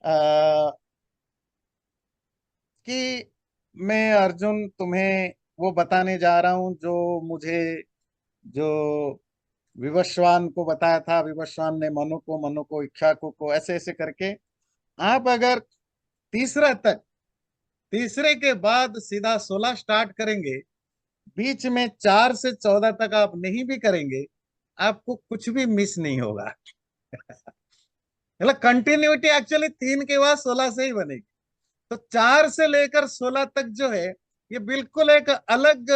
आ, कि मैं अर्जुन तुम्हें वो बताने जा रहा हूं जो मुझे, जो विवस्वान को बताया था, विवस्वान ने मनु को, मनु को इक्ष्वाकु को, ऐसे ऐसे करके आप अगर तीसरा तक, तीसरे के बाद सीधा 16 स्टार्ट करेंगे, बीच में 4 से 14 तक आप नहीं भी करेंगे, आपको कुछ भी मिस नहीं होगा। मतलब कंटिन्यूटी एक्चुअली 3 के बाद 16 से ही बनेगी। तो 4 से लेकर 16 तक जो है, ये बिल्कुल एक अलग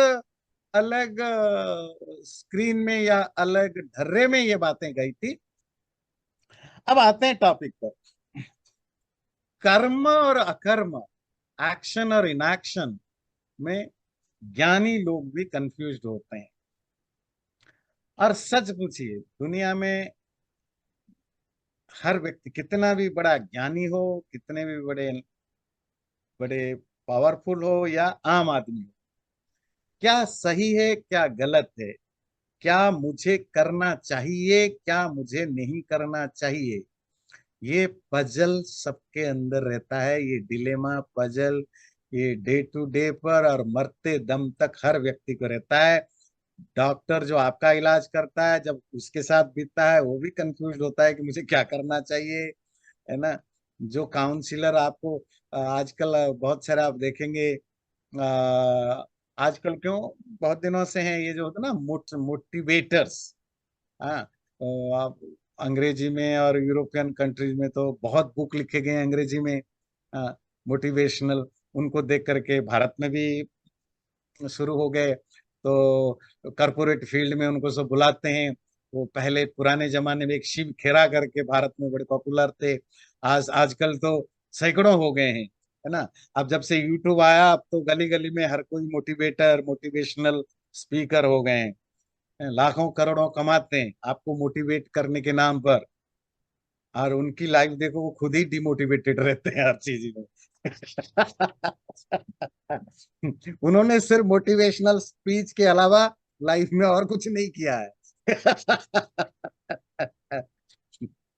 अलग स्क्रीन में या अलग ढर्रे में ये बातें गई थी। अब आते हैं टॉपिक पर। कर्म और अकर्म, एक्शन और इनएक्शन में ज्ञानी लोग भी कंफ्यूज्ड होते हैं। और सच पूछिए, दुनिया में हर व्यक्ति कितना भी बड़ा ज्ञानी हो, कितने भी बड़े बड़े पावरफुल हो या आम आदमी हो, क्या सही है क्या गलत है, क्या मुझे करना चाहिए क्या मुझे नहीं करना चाहिए, ये पजल सबके अंदर रहता है। ये डिलेमा पजल ये डे टू डे पर और मरते दम तक हर व्यक्ति को रहता है। डॉक्टर जो आपका इलाज करता है, जब उसके साथ बीतता है, वो भी कंफ्यूज होता है कि मुझे क्या करना चाहिए, है ना। जो काउंसलर आपको आजकल बहुत सारे आप देखेंगे, आजकल क्यों, बहुत दिनों से हैं ये जो होता है ना, मोटिवेटर्स। हाँ, तो आप अंग्रेजी में और यूरोपियन कंट्रीज में तो बहुत बुक लिखे गए हैं अंग्रेजी में, मोटिवेशनल। उनको देख करके भारत में भी शुरू हो गए। तो कॉरपोरेट फील्ड में उनको सब बुलाते हैं। वो पहले पुराने जमाने में एक शिव खेरा करके भारत में बड़े पॉपुलर थे। आजकल तो सैकड़ों हो गए हैं, है ना। अब जब से यूट्यूब आया, अब तो गली गली में हर कोई मोटिवेटर मोटिवेशनल स्पीकर हो गए हैं। लाखों करोड़ों कमाते हैं आपको मोटिवेट करने के नाम पर, और उनकी लाइफ देखो, वो खुद ही डिमोटिवेटेड रहते हैं हर चीज में। उन्होंने सिर्फ मोटिवेशनल स्पीच के अलावा लाइफ में और कुछ नहीं किया है।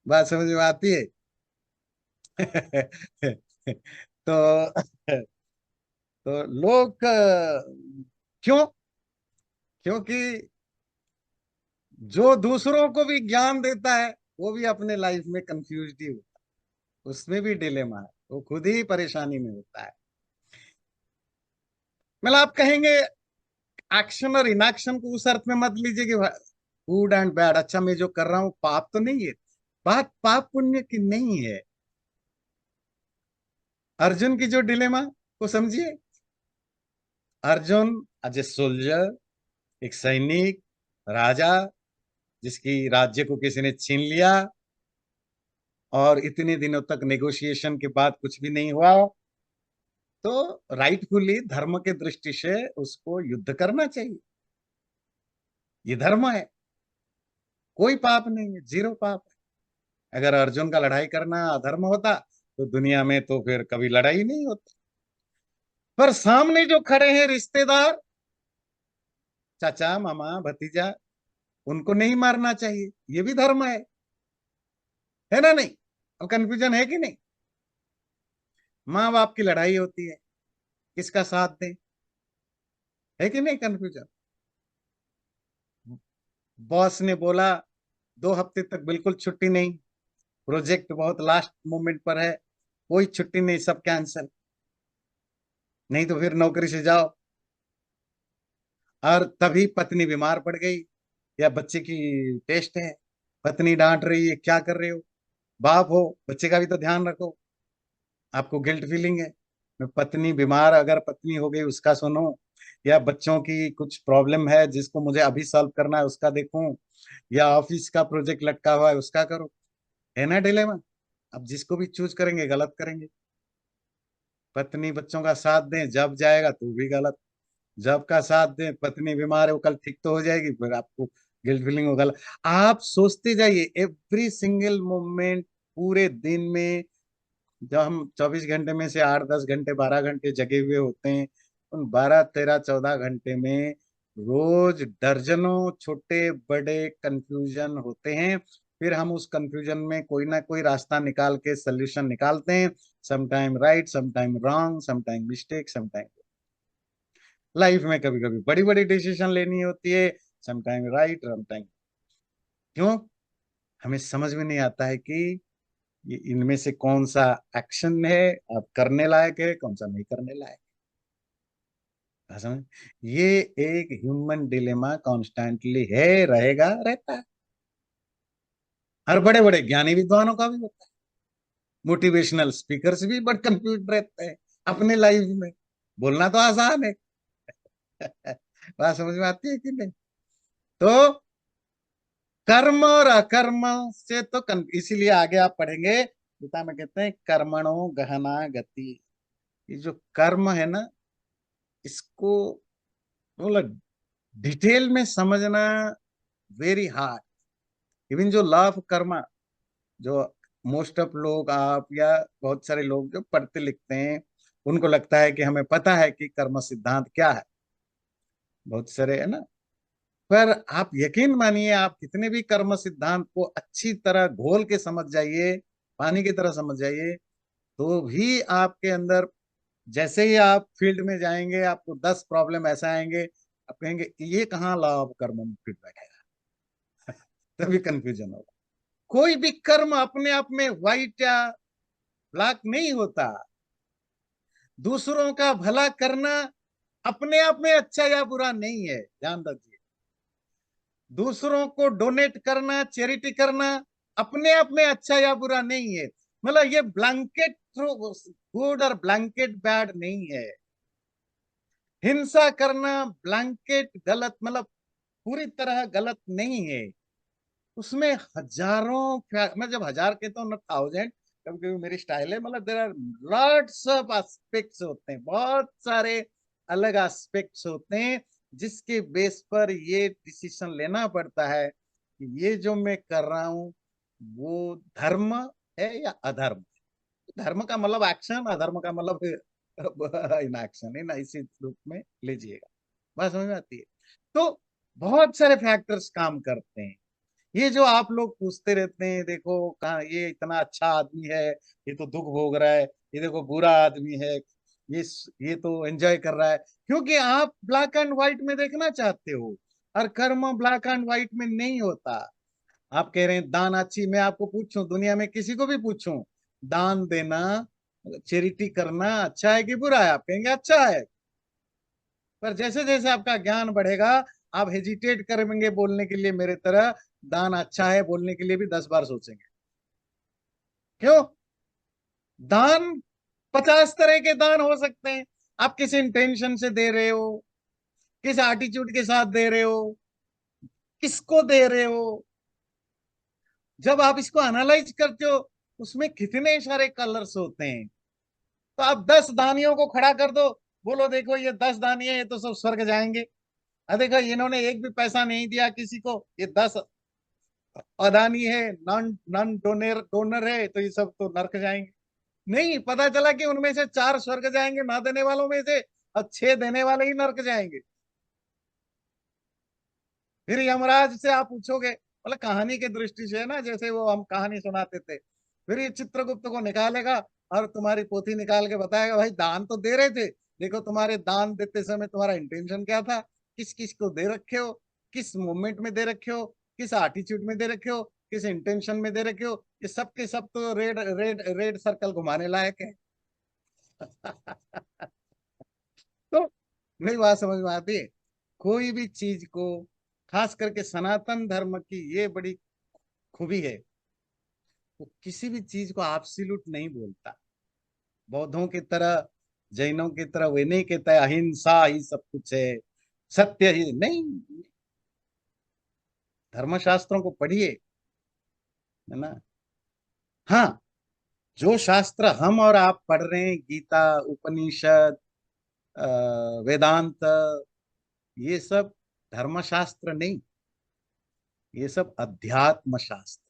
बात समझ में आती है? तो लोग क्यों? क्योंकि जो दूसरों को भी ज्ञान देता है, वो भी अपने लाइफ में कंफ्यूज ही होता है, उसमें भी डिलेमा है, वो खुद ही परेशानी में होता है। मतलब आप कहेंगे एक्शन और इनएक्शन को उस अर्थ में मत लीजिए कि गुड एंड बैड, अच्छा मैं जो कर रहा हूं पाप तो नहीं है। बात पाप पुण्य की नहीं है। अर्जुन की जो डिलेमा को समझिए। अर्जुन एज ए सोल्जर, एक सैनिक, राजा, जिसकी राज्य को किसी ने छीन लिया, और इतने दिनों तक नेगोशिएशन के बाद कुछ भी नहीं हुआ, तो राइटफुली धर्म के दृष्टि से उसको युद्ध करना चाहिए। ये धर्म है, कोई पाप नहीं है, जीरो पाप है। अगर अर्जुन का लड़ाई करना अधर्म होता, तो दुनिया में तो फिर कभी लड़ाई नहीं होती। पर सामने जो खड़े हैं रिश्तेदार, चाचा मामा भतीजा, उनको नहीं मारना चाहिए, ये भी धर्म है ना नहीं? अब कंफ्यूजन है कि नहीं? माँ बाप की लड़ाई होती है, किसका साथ दें, है कि नहीं कंफ्यूजन? बॉस ने बोला 2 हफ्ते तक बिल्कुल छुट्टी नहीं, प्रोजेक्ट बहुत लास्ट मोमेंट पर है, कोई छुट्टी नहीं, सब कैंसल, नहीं तो फिर नौकरी से जाओ। और तभी पत्नी बीमार पड़ गई, या बच्चे की टेस्ट है, पत्नी डांट रही है, क्या कर रहे हो, बाप हो, बच्चे का भी तो ध्यान रखो। आपको गिल्ट फीलिंग है, मैं पत्नी बीमार, अगर पत्नी हो गई उसका सुनो, या बच्चों की कुछ प्रॉब्लम है जिसको मुझे अभी सॉल्व करना है उसका देखूं, या ऑफिस का प्रोजेक्ट लटका हुआ है उसका करो। है ना डिलेमा? अब जिसको भी चूज करेंगे गलत करेंगे। पत्नी बच्चों का साथ दें, जब जाएगा तो भी गलत, जब का साथ दें पत्नी बीमार है, वो कल ठीक तो हो जाएगी, फिर आपको गिल्ट फीलिंग होगा। आप सोचते जाइए एवरी सिंगल मोमेंट, पूरे दिन में, जब हम 24 घंटे में से 8 10 घंटे 12 घंटे जगे हुए होते हैं, उन 12 13 14 घंटे में रोज दर्जनों छोटे बड़े कंफ्यूजन होते हैं। फिर हम उस कंफ्यूजन में कोई ना कोई रास्ता निकाल के सोल्यूशन निकालते हैं, sometime right sometime wrong sometime mistake sometime. Life में कभी कभी बड़ी बड़ी डिसीजन लेनी होती है, समटाइम राइट समटाइम। क्यों? हमें समझ में नहीं आता है कि ये इनमें से कौन सा एक्शन है, आप करने लायक है, कौन सा नहीं करने लायक है। समझ? ये एक ह्यूमन डिलेमा कॉन्स्टेंटली है, रहेगा, रहता है। हर बड़े बड़े ज्ञानी विद्वानों का भी होता है, मोटिवेशनल स्पीकर्स भी बड़े कंफ्यूज रहते हैं अपने लाइफ में। बोलना तो आसान है। बात समझ में आती है कि नहीं? तो कर्म और अकर्म से तो इसीलिए आगे आप पढ़ेंगे गीता में कहते हैं कर्मणो गहना गति। ये जो कर्म है ना, इसको मतलब डिटेल में समझना वेरी हार्ड। इवन जो लॉ ऑफ कर्मा, जो मोस्ट ऑफ लोग, आप या बहुत सारे लोग जो पढ़ते लिखते हैं, उनको लगता है कि हमें पता है कि कर्म सिद्धांत क्या है, बहुत सारे है ना। पर आप यकीन मानिए, आप कितने भी कर्म सिद्धांत को अच्छी तरह घोल के समझ जाइए, पानी की तरह समझ जाइए, तो भी आपके अंदर, जैसे ही आप फील्ड में जाएंगे, आपको 10 प्रॉब्लम ऐसा आएंगे, आप कहेंगे कि ये कहाँ लॉ ऑफ कर्म में फिट बैठेगा। तभी कंफ्यूजन होगा। कोई भी कर्म अपने आप में व्हाइट या ब्लैक नहीं होता। दूसरों का भला करना अपने आप में अच्छा या बुरा नहीं है, ध्यान रखिए। दूसरों को डोनेट करना, चैरिटी करना अपने आप में अच्छा या बुरा नहीं है। मतलब ये ब्लैंकेट गुड और ब्लैंकेट बैड नहीं है। हिंसा करना ब्लैंकेट गलत, मतलब पूरी तरह गलत नहीं है। उसमें हजारों, मैं जब हजार कहता हूँ ना, 1000, कभी कभी मेरी स्टाइल है, मतलब there are lots of aspects होते हैं, बहुत सारे अलग एस्पेक्ट्स होते हैं, जिसके बेस पर ये डिसीजन लेना पड़ता है कि ये जो मैं कर रहा हूँ वो धर्म है या अधर्म। धर्म का मतलब एक्शन, अधर्म का मतलब इन एक्शन, इन इसी रूप में लीजिएगा, बात समझ में आती है। तो बहुत सारे फैक्टर्स काम करते हैं। ये जो आप लोग पूछते रहते हैं, देखो कहा ये इतना अच्छा आदमी है, ये तो दुख भोग रहा है, ये देखो बुरा आदमी है, ये तो एंजॉय कर रहा है, क्योंकि आप ब्लैक एंड व्हाइट में देखना चाहते हो। और कर्म ब्लैक एंड व्हाइट में नहीं होता। आप कह रहे हैं दान अच्छी, मैं आपको पूछूं, दुनिया में किसी को भी पूछूं, दान देना, चैरिटी करना अच्छा है कि बुरा है, आप कहेंगे अच्छा है। पर जैसे जैसे आपका ज्ञान बढ़ेगा, आप हेजिटेट करेंगे बोलने के लिए मेरे तरह, दान अच्छा है बोलने के लिए भी 10 बार सोचेंगे। क्यों? दान 50 तरह के दान हो सकते हैं। आप किस इंटेंशन से दे रहे हो, किस एटीट्यूड के साथ दे रहे हो, किसको दे रहे हो। जब आप इसको एनालाइज करते हो, उसमें कितने सारे कलर्स होते हैं। तो आप 10 दानियों को खड़ा कर दो, बोलो देखो ये 10 दानी है, ये तो सब स्वर्ग जाएंगे। देखो इन्होंने एक भी पैसा नहीं दिया किसी को, ये 10 अदानी है, नॉन नॉन डोनर डोनर है, तो ये सब तो नरक जाएंगे। नहीं, पता चला कि उनमें से 4 स्वर्ग जाएंगे ना देने वालों में से, और 6 देने वाले ही नरक जाएंगे। फिर यमराज से आप पूछोगे, मतलब कहानी की दृष्टि से है ना, जैसे वो हम कहानी सुनाते थे, फिर ये चित्रगुप्त को निकालेगा और तुम्हारी पोथी निकाल के बताएगा, भाई दान तो दे रहे थे, देखो तुम्हारे दान देते समय तुम्हारा इंटेंशन क्या था, किस किस को दे रखे हो, किस मोमेंट में दे रखे हो, किस एटीट्यूड में दे रखे हो, किस इंटेंशन में दे रखे हो। ये सब के सब तो रेड रेड रेड सर्कल घुमाने लायक है। तो मेरी बात समझ में आती है। कोई भी चीज को, खास करके सनातन धर्म की ये बड़ी खूबी है, वो किसी भी चीज को एब्सोल्यूट नहीं बोलता। बौद्धों की तरह, जैनों की तरह वे नहीं कहता है अहिंसा ही सब कुछ है, सत्य ही नहीं। धर्मशास्त्रों को पढ़िए, है ना। हाँ, जो शास्त्र हम और आप पढ़ रहे हैं, गीता, उपनिषद, वेदांत, ये सब धर्मशास्त्र नहीं, ये सब अध्यात्म शास्त्र।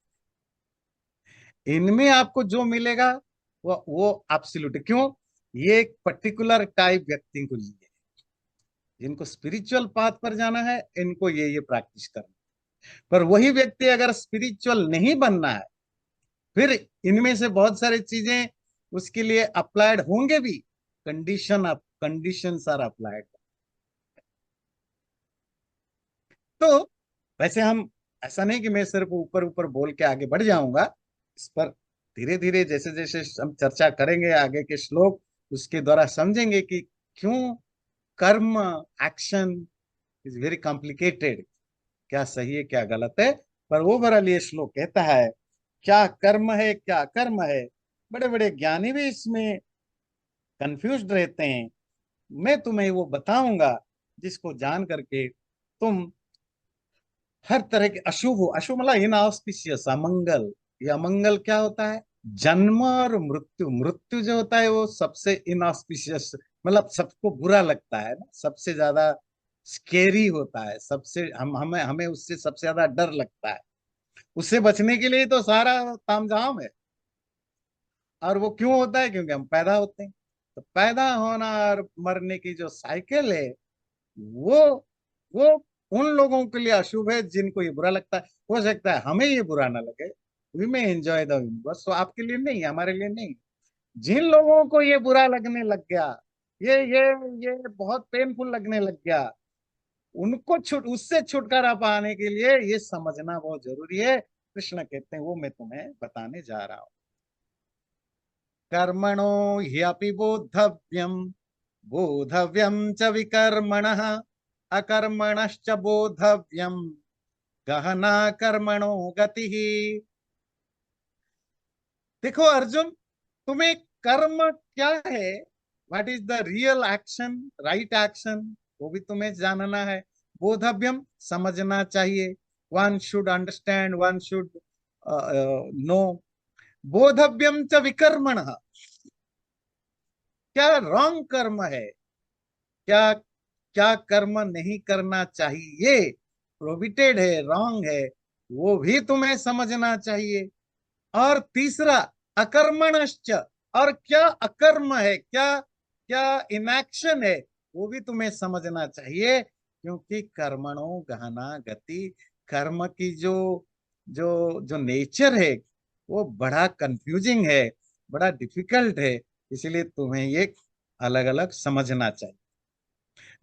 इनमें आपको जो मिलेगा वो एब्सोल्यूट। क्यों? ये एक पर्टिकुलर टाइप व्यक्ति को लिए, जिनको स्पिरिचुअल पाथ पर जाना है, इनको ये प्रैक्टिस करना है। पर वही व्यक्ति अगर स्पिरिचुअल नहीं बनना है, फिर इनमें से बहुत सारी चीजें उसके लिए अप्लाइड होंगे भी। Conditions are applied. तो वैसे हम, ऐसा नहीं कि मैं सिर्फ ऊपर ऊपर बोल के आगे बढ़ जाऊंगा। इस पर धीरे धीरे जैसे जैसे हम चर्चा करेंगे आगे के श्लोक, उसके द्वारा समझेंगे कि क्यों कर्म, एक्शन इज वेरी कॉम्प्लिकेटेड, क्या सही है क्या गलत है। पर ओवरऑल ये श्लोक कहता है क्या कर्म है क्या कर्म है। बड़े बड़े ज्ञानी भी इसमें कंफ्यूज्ड रहते हैं। मैं तुम्हें वो बताऊंगा जिसको जान करके तुम हर तरह के अशुभ, अशुभ मतलब इनऑस्पिशियस, अमंगल। ये अमंगल क्या होता है? जन्म और मृत्यु, मृत्यु जो होता है वो सबसे इनऑस्पिशियस, मतलब सबको बुरा लगता है ना, सबसे ज्यादा स्केरी होता है, सबसे हम हमें हमें उससे सबसे ज्यादा डर लगता है। उससे बचने के लिए तो सारा तामझाम है। और वो क्यों होता है? क्योंकि हम पैदा होते हैं। तो पैदा होना और मरने की जो साइकिल है, वो वो उन लोगों के लिए अशुभ है जिनको ये बुरा लगता है। हो सकता है हमें ये बुरा ना लगे, we may enjoy the universe, तो आपके लिए नहीं, हमारे लिए नहीं। जिन लोगों को ये बुरा लगने लग गया, ये बहुत पेनफुल लगने लग गया, उनको उससे छुटकारा पाने के लिए ये समझना बहुत जरूरी है। कृष्ण कहते हैं, वो मैं तुम्हें बताने जा रहा हूं। कर्मणो ह्यपि बोद्धव्यम, बोधव्यम च विकर्मणः, अकर्मणश्च बोधव्यम, गहना कर्मणो गतिः। देखो अर्जुन, तुम्हें कर्म क्या है, what is the real action, right action, वो भी तुम्हें जानना है। बोधव्यम, समझना चाहिए। One should understand, one should know. बोधव्यम च विकर्मण, क्या रॉन्ग कर्म है, क्या क्या कर्म नहीं करना चाहिए, प्रोहिबिटेड है, रॉन्ग है, वो भी तुम्हें समझना चाहिए। और तीसरा, अकर्मणश्च, और क्या अकर्म है, क्या क्या इनएक्शन है, वो भी तुम्हें समझना चाहिए। क्योंकि कर्मणो गहना गति, कर्म की जो जो जो नेचर है वो बड़ा कंफ्यूजिंग है, बड़ा डिफिकल्ट है। इसलिए तुम्हें ये अलग अलग समझना चाहिए।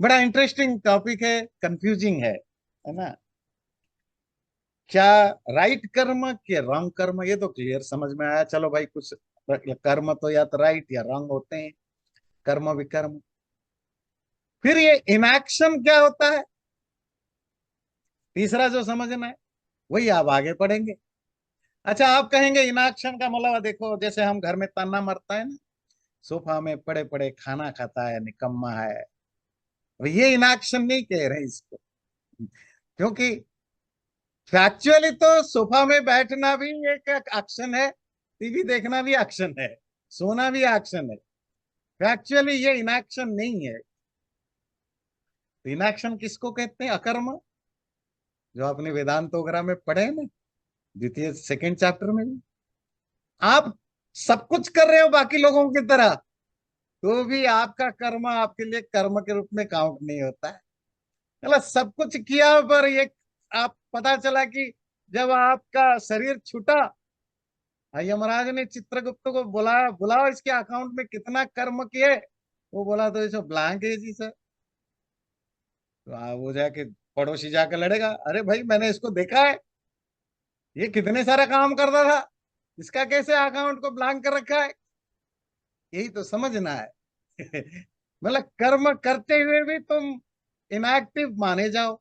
बड़ा इंटरेस्टिंग टॉपिक है, कंफ्यूजिंग है ना। क्या राइट कर्म के रॉन्ग कर्म, ये तो क्लियर समझ में आया। चलो भाई, कुछ कर्म तो या तो राइट या रॉन्ग होते हैं, कर्म विकर्म। फिर ये इनएक्शन क्या होता है, तीसरा जो समझना है, वही आप आगे पढ़ेंगे। अच्छा, आप कहेंगे इनएक्शन का मतलब, देखो जैसे हम घर में ताना मरता है ना, सोफा में पड़े पड़े खाना खाता है, निकम्मा है। अब ये इनएक्शन नहीं कह रहे इसको, क्योंकि फैक्चुअली तो सोफा में बैठना भी एक एक्शन है, टीवी देखना भी एक्शन है, सोना भी एक्शन है। फैक्चुअली ये इनएक्शन नहीं है। तो इनएक्शन किसको कहते हैं? अकर्म, जो आपने वेदांत वगैरह में पढ़े हैं ना, द्वितीय सेकंड चैप्टर में भी। आप सब कुछ कर रहे हो बाकी लोगों की तरह, तो भी आपका कर्म आपके लिए कर्म के रूप में काउंट नहीं होता है। मतलब सब कुछ किया, पर ये आप पता चला कि जब आपका शरीर छूटा, यमराज ने चित्रगुप्त को बुलाया, बुलाओ इसके अकाउंट में कितना कर्म किए। वो बोला तो ये ब्लैंक है जी सर। तो वो जाके पड़ोसी जाके लड़ेगा, अरे भाई मैंने इसको देखा है, ये कितने सारा काम करता था, इसका कैसे अकाउंट को ब्लैंक कर रखा है। यही तो समझना है। मतलब कर्म करते हुए भी तुम इनएक्टिव माने जाओ।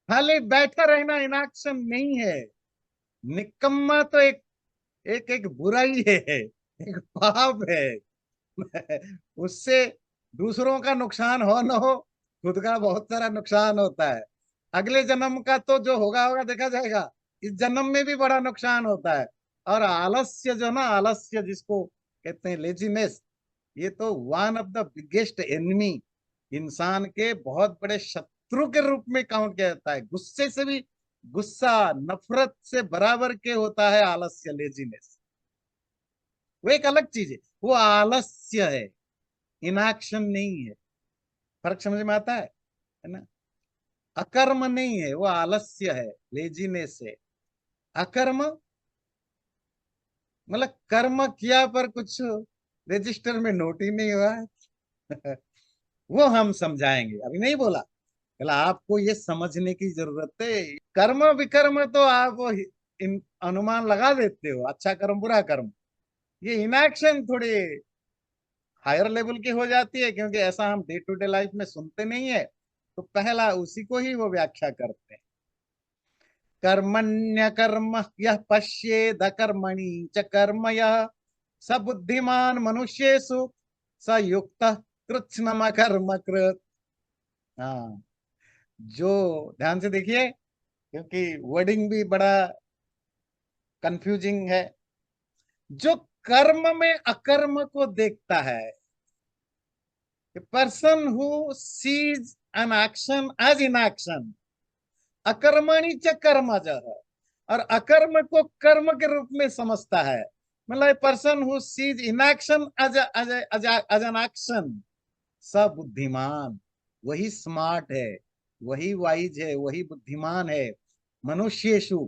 खाली बैठा रहना इनएक्शन नहीं है। निकम्मा तो एक एक एक बुराई है, एक पाप है। उससे दूसरों का नुकसान हो न हो, खुद का बहुत सारा नुकसान होता है। अगले जन्म का तो जो होगा होगा, देखा जाएगा। इस जन्म में भी बड़ा नुकसान होता है। और आलस्य जो ना, आलस्य जिसको कहते हैं लेजीनेस, ये तो one of the biggest enemy, इंसान के बहुत बड़े शत्रु के रूप में काउंट किया जाता है। गुस्से से भी, गुस्सा नफरत से बराबर के होता है आलस्य, लेजीनेस। वो एक अलग चीज है, वो आलस्य है, इनएक्शन नहीं है। फर्क समझ में आता है ना। अकर्म नहीं है, वो आलस्य है, लेजीनेस है। अकर्म मतलब कर्म किया पर कुछ रजिस्टर में नोट ही नहीं हुआ है। वो हम समझाएंगे, अभी नहीं बोला। बोला आपको ये समझने की जरूरत है। कर्म विकर्म तो आप इन अनुमान लगा देते हो, अच्छा कर्म बुरा कर्म। ये इनएक्शन थोड़ी हायर लेवल की हो जाती है, क्योंकि ऐसा हम डे टू डे लाइफ में सुनते नहीं है। तो पहला उसी को ही वो व्याख्या करते हैं। कर्मण्य कर्म यह पश्येद कर्मणि च कर्म यः, स बुद्धिमान मनुष्येषु स युक्त कृत्स्नम कर्म कृत। हाँ, जो ध्यान से देखिए, क्योंकि वर्डिंग भी बड़ा कंफ्यूजिंग है। जो कर्म में अकर्म को देखता है, person who sees an action as inaction, अकर्मणि च कर्मजः, और अकर्म को कर्म के रूप में समझता है, मतलब person who sees inaction as an action, सब बुद्धिमान, वही स्मार्ट है, वही वाइज है, वही बुद्धिमान है मनुष्येषु।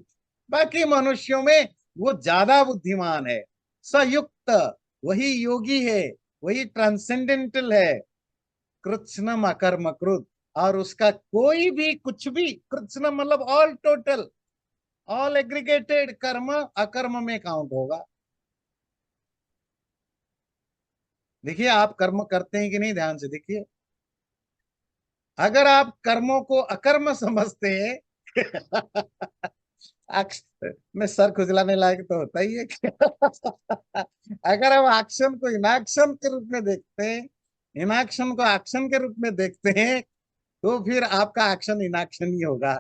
बाकी मनुष्यों में वो ज्यादा बुद्धिमान है। सयुक्त, वही योगी है, वही ट्रांसेंडेंटल है। कृत्स्नम अकर्मकृत, और उसका कोई भी कुछ भी, कृत्स्नम मतलब ऑल टोटल, ऑल एग्रीगेटेड कर्म अकर्म में काउंट होगा। देखिए आप कर्म करते हैं कि नहीं, ध्यान से देखिए। अगर आप कर्मों को अकर्म समझते हैं में सर खुजलाने लायक तो होता ही है कि अगर हम एक्शन को इनएक्शन के रूप में देखते हैं, इनएक्शन को एक्शन के रूप में देखते हैं, तो फिर आपका एक्शन इनएक्शन ही होगा।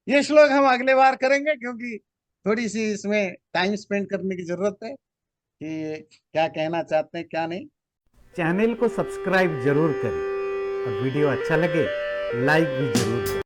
ये श्लोक हम अगले बार करेंगे, क्योंकि थोड़ी सी इसमें टाइम स्पेंड करने की जरूरत है कि क्या कहना चाहते हैं क्या नहीं। चैनल को सब्सक्राइब जरूर करें और वीडियो अच्छा लगे लाइक भी जरूर करें।